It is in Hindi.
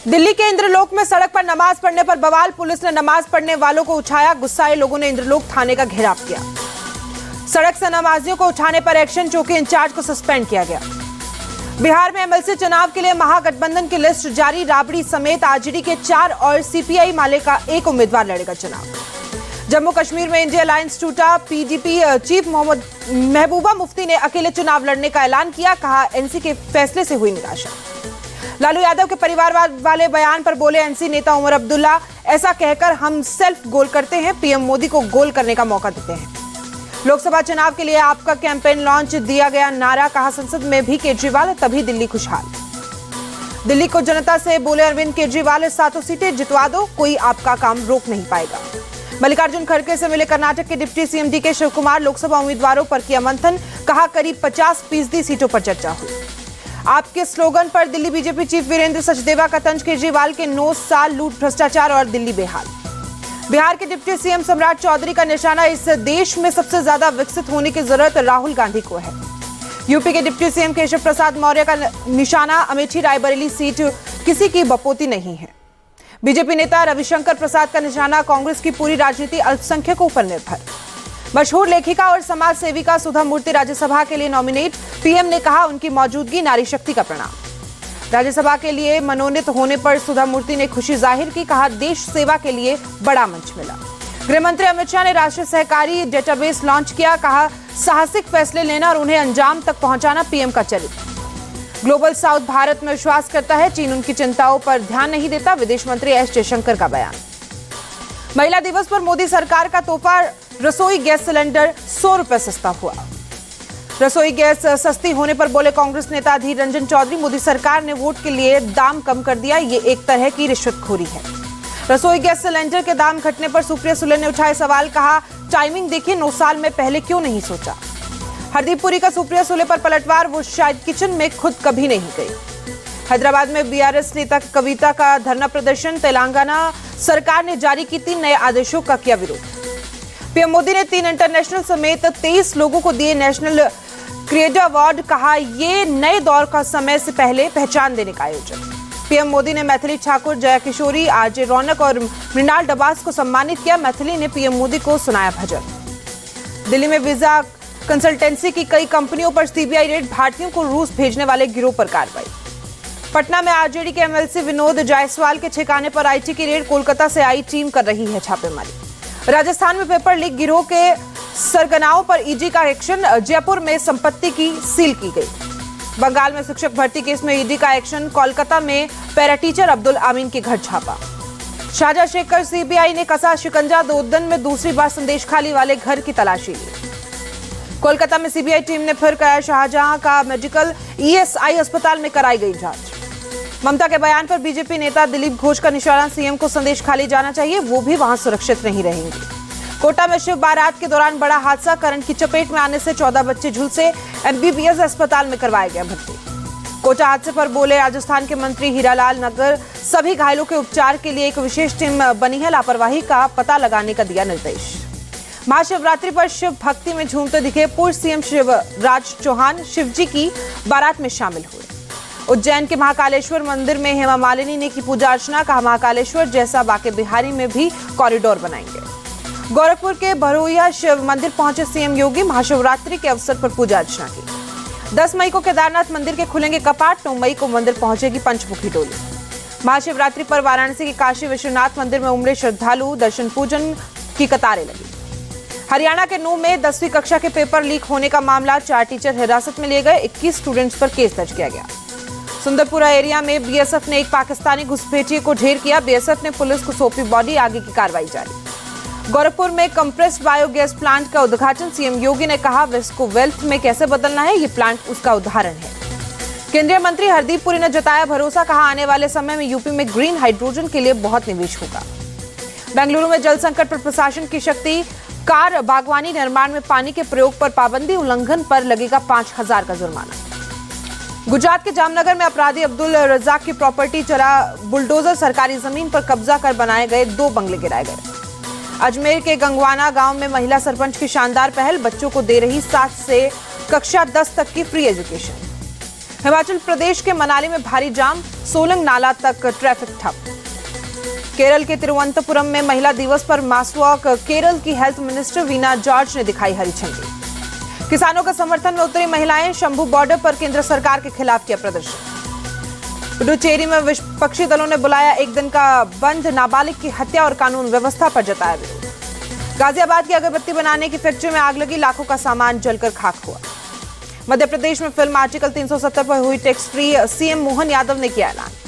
दिल्ली के इंद्रलोक में सड़क पर नमाज पढ़ने पर बवाल। पुलिस ने नमाज पढ़ने वालों को उठाया। गुस्साए लोगों ने इंद्रलोक थाने का घेराव किया। सड़क से नमाजियों को उठाने पर एक्शन चौकी इंचार्ज को सस्पेंड किया गया। बिहार में एमएलसी चुनाव के लिए महागठबंधन की लिस्ट जारी। राबड़ी समेत आरजेडी के 4 और सीपीआई माले का 1 उम्मीदवार लड़ेगा चुनाव। जम्मू कश्मीर में इंडिया अलायंस टूटा। पीडीपी चीफ महबूबा मुफ्ती ने अकेले चुनाव लड़ने का ऐलान किया। कहा एनसी के फैसले से हुई निराशा। लालू यादव के परिवार वाले बयान पर बोले एनसी नेता उमर अब्दुल्ला, ऐसा कहकर हम सेल्फ गोल करते हैं, पीएम मोदी को गोल करने का मौका देते हैं। लोकसभा चुनाव के लिए आपका कैंपेन लॉन्च, दिया गया नारा। कहा संसद में भी केजरीवाल, तभी दिल्ली खुशहाल। दिल्ली को जनता से बोले अरविंद केजरीवाल, 7 सीटें जितवा दो, कोई आपका काम रोक नहीं पाएगा। मल्लिकार्जुन खड़गे से मिले कर्नाटक के deputy CM D K Shiva Kumar. Lok Sabha उम्मीदवारों पर किया मंथन। कहा करीब 50% सीटों पर चर्चा हुई। आपके स्लोगन पर दिल्ली बीजेपी चीफ वीरेंद्र सचदेवा का तंज। केजरीवाल के 9 साल लूट, भ्रष्टाचार और दिल्ली बेहाल। बिहार के डिप्टी सीएम सम्राट चौधरी का निशाना। इस देश में सबसे ज्यादा विकसित होने की जरूरत राहुल गांधी को है। यूपी के डिप्टी सीएम केशव प्रसाद मौर्य का निशाना। अमेठी रायबरेली सीट किसी की बपोती नहीं है। बीजेपी नेता रविशंकर प्रसाद का निशाना। कांग्रेस की पूरी राजनीति अल्पसंख्यकों पर निर्भर। मशहूर लेखिका और समाज सेविका सुधा मूर्ति राज्यसभा के लिए नॉमिनेट। पीएम ने कहा उनकी मौजूदगी नारी शक्ति का प्रणाम। राज्यसभा के लिए मनोनीत होने पर सुधा मूर्ति ने खुशी जाहिर की। कहा देश सेवा के लिए बड़ा मंच मिला। गृह मंत्री अमित शाह ने राष्ट्रीय सहकारी डेटाबेस लॉन्च किया। कहा साहसिक फैसले लेना और उन्हें अंजाम तक पहुंचाना पीएम का चरित्र। ग्लोबल साउथ भारत में विश्वास करता है, चीन उनकी चिंताओं पर ध्यान नहीं देता। विदेश मंत्री एस जयशंकर का बयान। महिला दिवस पर मोदी सरकार का तोहफा, रसोई गैस सिलेंडर 100 रुपए सस्ता हुआ। रसोई गैस सस्ती होने पर बोले कांग्रेस नेता अधीर रंजन चौधरी, मोदी सरकार ने वोट के लिए दाम कम कर दिया, ये एक तरह की रिश्वतखोरी है। रसोई गैस सिलेंडर के दाम घटने पर सुप्रिया सुले ने उठाए सवाल। कहा टाइमिंग देखिए, 9 साल में पहले क्यों नहीं सोचा। हरदीप पुरी का सुप्रिया सुले पर पलटवार, वो शायद किचन में खुद कभी नहीं गई। हैदराबाद में बीआरएस नेता कविता का धरना प्रदर्शन। तेलंगाना सरकार ने जारी की 3 नए आदेशों का किया विरोध। पीएम मोदी ने 3 इंटरनेशनल समेत 23 लोगों को दिए नेशनल क्रिएटर अवार्ड। कहा ये नए दौर का समय से पहले पहचान देने का आयोजन। पीएम मोदी ने मैथिली ठाकुर, जया किशोरी, आरजे रौनक और मृणाल डबास को सम्मानित किया। मैथिली ने पीएम मोदी को सुनाया भजन। दिल्ली में वीजा कंसल्टेंसी की कई कंपनियों पर सीबीआई रेड। भारतीयों को रूस भेजने वाले गिरोह पर कार्रवाई। पटना में आरजेडी के एमएलसी विनोद जायसवाल के ठिकाने पर आईटी की रेड। कोलकाता से आई टीम कर रही है छापेमारी। राजस्थान में पेपर लीक गिरोह के सरगनाओं पर ईडी का एक्शन। जयपुर में संपत्ति की सील की गई। बंगाल में शिक्षक भर्ती केस में ईडी का एक्शन। कोलकाता में पैरा टीचर अब्दुल आमीन के घर छापा। शाहजहां शेख कर सीबीआई ने कसा शिकंजा। 2 दिन में दूसरी बार संदेश खाली वाले घर की तलाशी ली। कोलकाता में सीबीआई टीम ने फिर कराया शाहजहां का मेडिकल। ईएसआई अस्पताल में कराई गई जांच। ममता के बयान पर बीजेपी नेता दिलीप घोष का निशाना। सीएम को संदेश खाली जाना चाहिए, वो भी वहां सुरक्षित नहीं रहेंगे। कोटा में शिव बारात के दौरान बड़ा हादसा। करंट की चपेट में आने से 14 बच्चे झुलसे। एमबीबीएस अस्पताल में करवाया गया भर्ती। कोटा हादसे पर बोले राजस्थान के मंत्री हीरालाल नगर। सभी घायलों के उपचार के लिए एक विशेष टीम बनी है। लापरवाही का पता लगाने का दिया निर्देश। महाशिवरात्रि पर शिव भक्ति में झूमते दिखे पूर्व सीएम शिवराज चौहान। शिवजी की बारात में शामिल हुए। उज्जैन के महाकालेश्वर मंदिर में हेमा मालिनी ने की पूजा अर्चना। कहा महाकालेश्वर जैसा बांके बिहारी में भी कॉरिडोर बनाएंगे। गोरखपुर के भरोइया शिव मंदिर पहुंचे सीएम योगी। महाशिवरात्रि के अवसर पर पूजा अर्चना की। 10 मई को केदारनाथ मंदिर के खुलेंगे कपाट। 9 मई को मंदिर पहुंचेगी पंचमुखी डोली। महाशिवरात्रि पर वाराणसी के काशी विश्वनाथ मंदिर में उमड़े श्रद्धालु। दर्शन पूजन की कतारें लगी। हरियाणा के नूंह में 10वीं कक्षा के पेपर लीक होने का मामला। 4 टीचर हिरासत में लिए गए। 21 स्टूडेंट्स पर केस दर्ज किया गया। सुंदरपुरा एरिया में बीएसएफ ने एक पाकिस्तानी घुसपैठिए को ढेर किया। बीएसएफ ने पुलिस को सौंपी बॉडी। आगे की कार्रवाई जारी। गोरखपुर में कंप्रेस्ड बायोगैस प्लांट का उद्घाटन। सीएम योगी ने कहा वेस्ट को वेल्थ में कैसे बदलना है, ये प्लांट उसका उदाहरण है। केंद्रीय मंत्री हरदीप पुरी ने जताया भरोसा। कहा आने वाले समय में यूपी में ग्रीन हाइड्रोजन के लिए बहुत निवेश होगा। बेंगलुरु में जल संकट पर प्रशासन की शक्ति। कार बागवानी निर्माण में पानी के प्रयोग पर पाबंदी। उल्लंघन पर लगेगा 5000 का जुर्माना। गुजरात के जामनगर में अपराधी अब्दुल रजाक की प्रॉपर्टी चला बुलडोजर। सरकारी जमीन पर कब्जा कर बनाए गए 2 बंगले गिराए गए। अजमेर के गंगवाना गांव में महिला सरपंच की शानदार पहल। बच्चों को दे रही 7 से कक्षा 10 तक की फ्री एजुकेशन। हिमाचल प्रदेश के मनाली में भारी जाम, सोलंग नाला तक ट्रैफिक ठप। केरल के तिरुवनंतपुरम में महिला दिवस पर मास वॉक, केरल की हेल्थ मिनिस्टर वीना जॉर्ज ने दिखाई हरी झंडी। किसानों का समर्थन में उतरी महिलाएं, शंभू बॉर्डर पर केंद्र सरकार के खिलाफ किया प्रदर्शन। पुडुचेरी में विपक्षी दलों ने बुलाया एक दिन का बंद, नाबालिग की हत्या और कानून व्यवस्था पर जताया विरोध। गाजियाबाद की अगरबत्ती बनाने की फैक्ट्री में आग लगी, लाखों का सामान जलकर खाक हुआ। मध्य प्रदेश में फिल्म आर्टिकल 370 पर हुई tax free, CM Mohan Yadav ने किया ऐलान।